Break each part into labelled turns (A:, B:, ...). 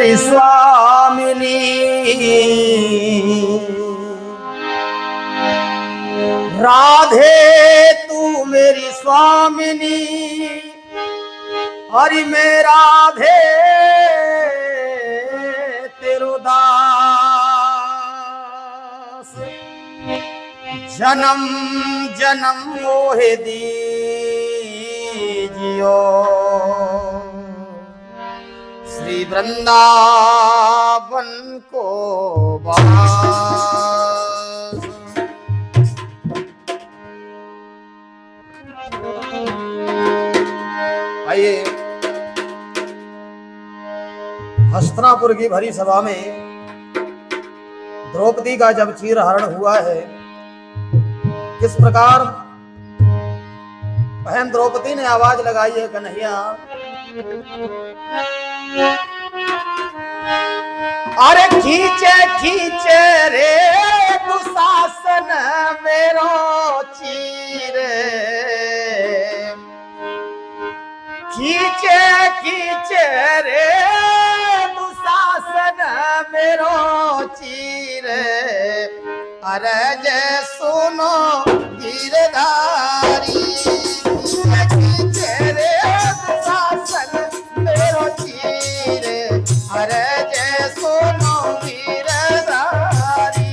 A: मेरी स्वामिनी, राधे तू मेरी स्वामिनी, हरि में राधे तेरो दास, जन्म जन्म मोहे दीजियो श्री वृंदावन को वास। आइए, हस्तिनापुर की भरी सभा में द्रौपदी का जब चीरहरण हुआ है, किस प्रकार बहन द्रौपदी ने आवाज लगाई है, कन्हैया अरे खींचे खींचे रे दुशासन मेरो चीरे, खींचे खींचे रे दुशासन मेरो चीरे, अरे जय सुनो गिरधारी, खींचे रे दुशासन मेरो चीरे, अरे जय सुनो गिरधारी।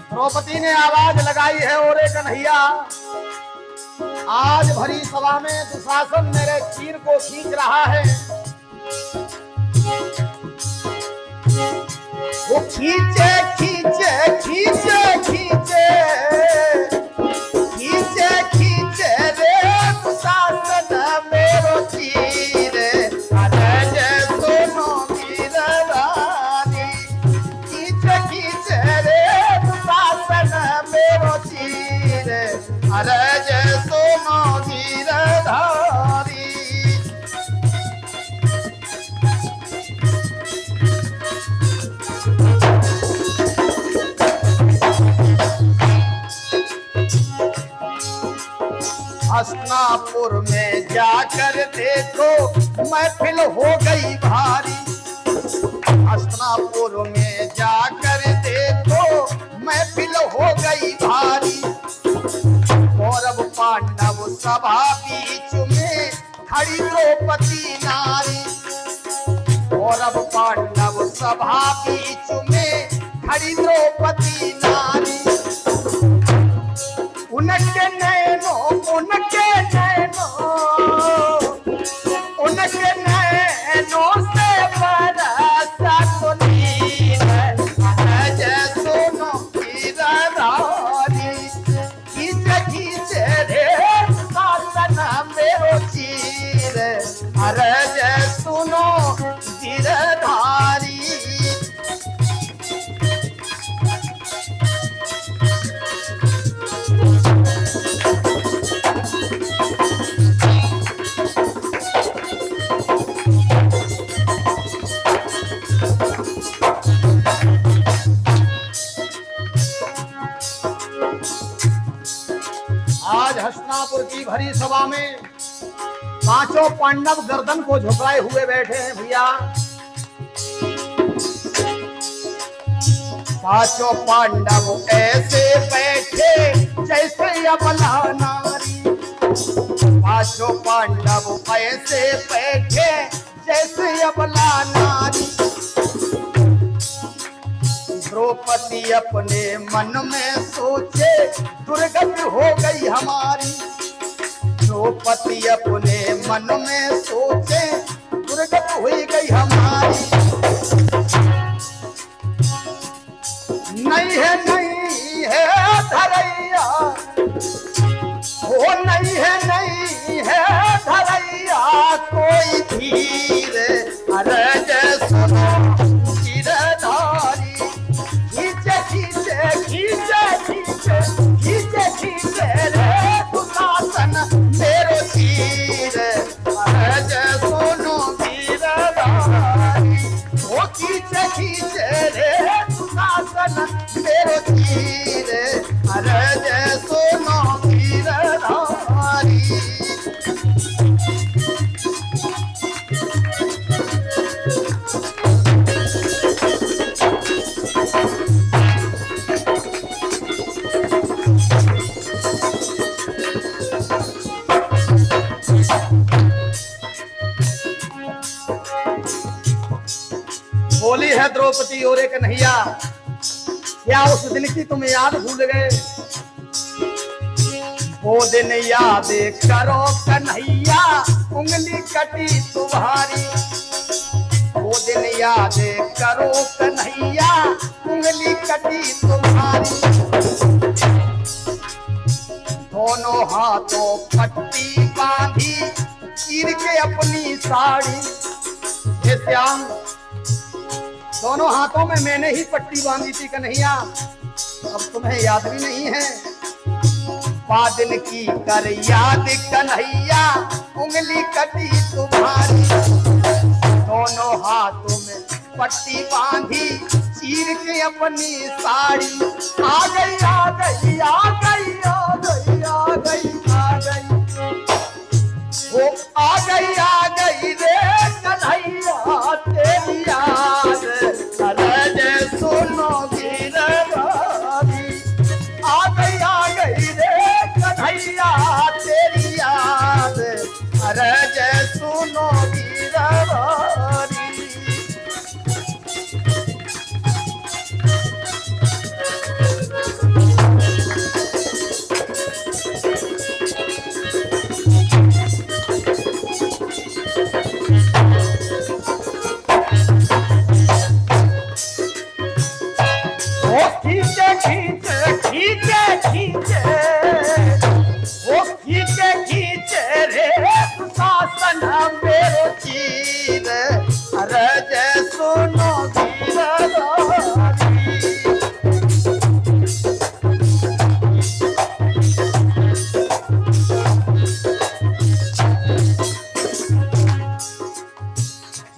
A: द्रौपदी ने आवाज लगाई है, ओरे कन्हैया आज भरी सभा में दुशासन मेरे चीर को खींच रहा है। वो खींचे खींचे खींचे खींचे खींचे खींचे रे दुशासन मेरो चीरे, अरे जय सुनो गिरधारी, खींचे खींचे रे दुशासन मेरो चीरे, अरे जय सुनो गिरधारी। हस्तिनापुर में जाकर देखो महफिल हो गई भारी, हस्तिनापुर में जाकर देखो महफिल हो गई भारी, कौरव पांडव सभा बीच में खड़ी द्रौपदी नारी, कौरव पांडव सभा बीच में खड़ी द्रौपदी नारी, उनके नैनो उनके नैनो उनके नैनो से बरसा तो नीर, जय सुनो गिरधारी, खींचे खींचे रे दुशासन मेरो चीरे, अरे जय सुनो गिरधारी। आज हस्तिनापुर की भरी सभा में पांचों पांडव गर्दन को झुकाए हुए बैठे हैं भैया। पांचों पांडव ऐसे बैठे जैसे अबला नारी, पांचों पांडव ऐसे बैठे जैसे अबला नारी, द्रौपदी अपने मन में सोचे दुर्गति हो गई हमारी, द्रौपदी अपने मन में सोचे दुर्गति हो गई हमारी, नहीं है धरैया, वो नहीं है धरैया कोई धीर, अरे जय सुनो गिरधारी, खींचे खींचे खींचे खींचे खींचे खींचे रे दुशासन मेरो चीरे, अरे जय सुनो गिरधारी, वो खींचे खींचे रे दुशासन सुहासन मेरो चीर, अरे जय सुनो गिरधारी। बोली है द्रौपदी और एक कन्हैया, क्या उस दिन की तुम याद भूल गए? वो दिन याद करो कन्हैया, उंगली कटी तुम्हारी। वो दिन याद करो कन्हैया, उंगली कटी तुम्हारी। दोनों हाथों पट्टी बांधी, चीर के अपनी साड़ी। ये श्याम, दोनों हाथों में मैंने ही पट्टी बांधी थी कन्हैया, अब तुम्हें याद भी नहीं है। बादल की कर याद कन्हैया, उंगली कटी तुम्हारी। दोनों हाथों में पट्टी बांधी, चीर के अपनी साड़ी। आ गई आ गई आ गई आ गई आ गई आ गई, वो आ गई रे कन्हैया तेरी याद, अरे जय सुनो गिरधारी। आ गई रे कन्हैया तेरी याद, अरे जय सुनो गिरधारी। खींचे रे सुशासन मेरो चीर, अरे जय सुनो गिरधारी।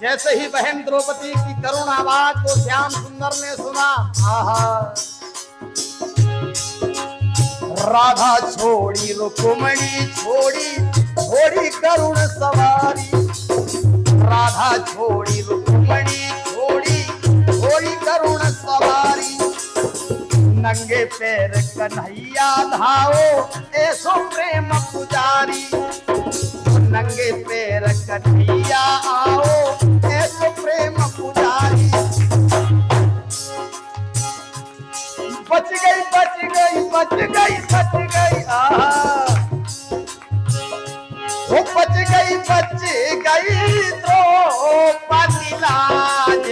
A: जैसे ही बहन द्रौपदी की करुण आवाज को श्याम सुंदर ने सुना, आहा, राधा छोड़ी रुक्मणी छोड़ी, छोड़ी करुण सवारी। राधा छोड़ी रुक्मणी छोड़ी, छोड़ी करुण सवारी। नंगे पैर कन्हैया धाओ, ऐसो प्रेम पुजारी। नंगे पैर कन्हैया आओ, ऐसो प्रेम पुजारी। बच गई बच गई बच गई बच गई, वो बच गई द्रौपदी लाज,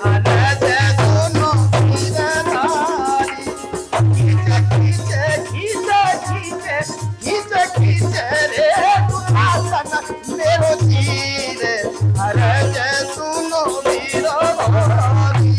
A: अरे जय सुनो गिरधारी। खींचे खींचे खींचे खींचे खींचे खींचे रे सुशासन मेरो चीर, अरे जय सुनो गिरधारी।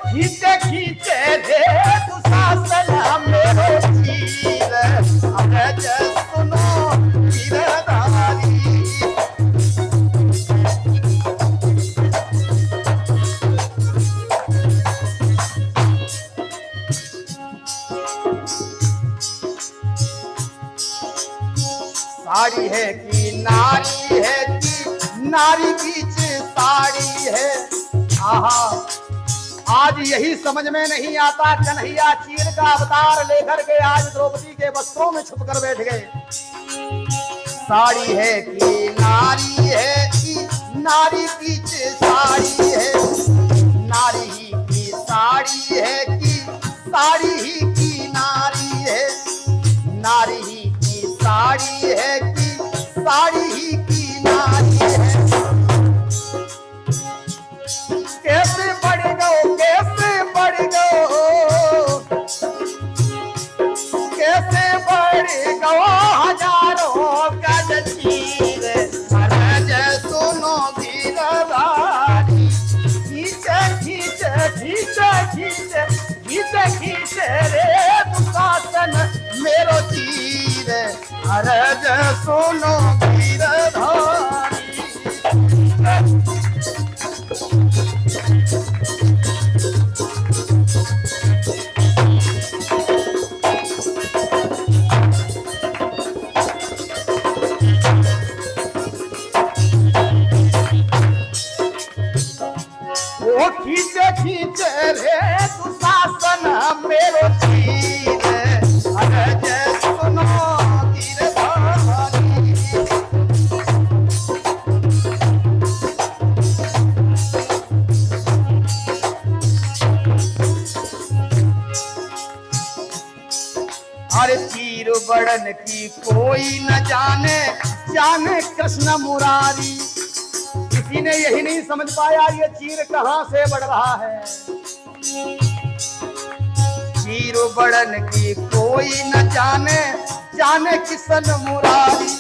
A: खींचे खींचे रे सुशासन मेरो चीर, अरे जय सुनो गिरधारी। साड़ी है कि नारी है कि नारी बीच साड़ी है, आहा, आज यही समझ में नहीं आता। कन्हैया चीर का अवतार लेकर के आज द्रौपदी के वस्त्रों में छुप कर बैठ गए। साड़ी है कि नारी बीच साड़ी है, नारी ही की साड़ी है कि साड़ी ही की नारी है, नारी ही की साड़ी है कि साड़ी ही की नारी है। कैसे बढ़ गो कैसे बढ़ गो कैसे बढ़ गो हजारों गज चीर, अरे जय सुनो गिरधारी। खींचे रे दुशासन मेरो चीर, अरज सुनो गिरधारी। वो खींचे खींचे रे दुशासन मेरो चीर, अरज सुनो गिरधारी। अरे चीर बड़न की कोई न जाने, जाने कृष्ण मुरारी। किसी ने यही नहीं समझ पाया ये चीर कहां से बढ़ रहा है। चीर बड़न की कोई न जाने, जाने किसन मुरारी।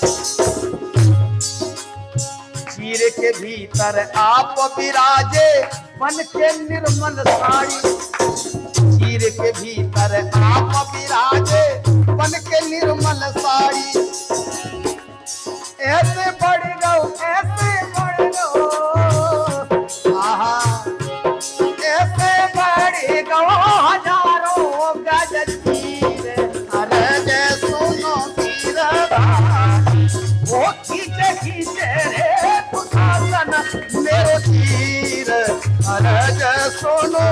A: चीर के भीतर आप विराजे बन के निर्मल साड़ी। चीर के भीतर आप विराजे बन के निर्मल साड़ी। ऐसे बढ़ गो, ऐसे बढ़ गो, आहा, ऐसे बढ़ गो हजारों गज चीर, अरज सुनो गिरधारी। वो खींचे खींचे रे दुशासन मेरो चीर, अरज सुनो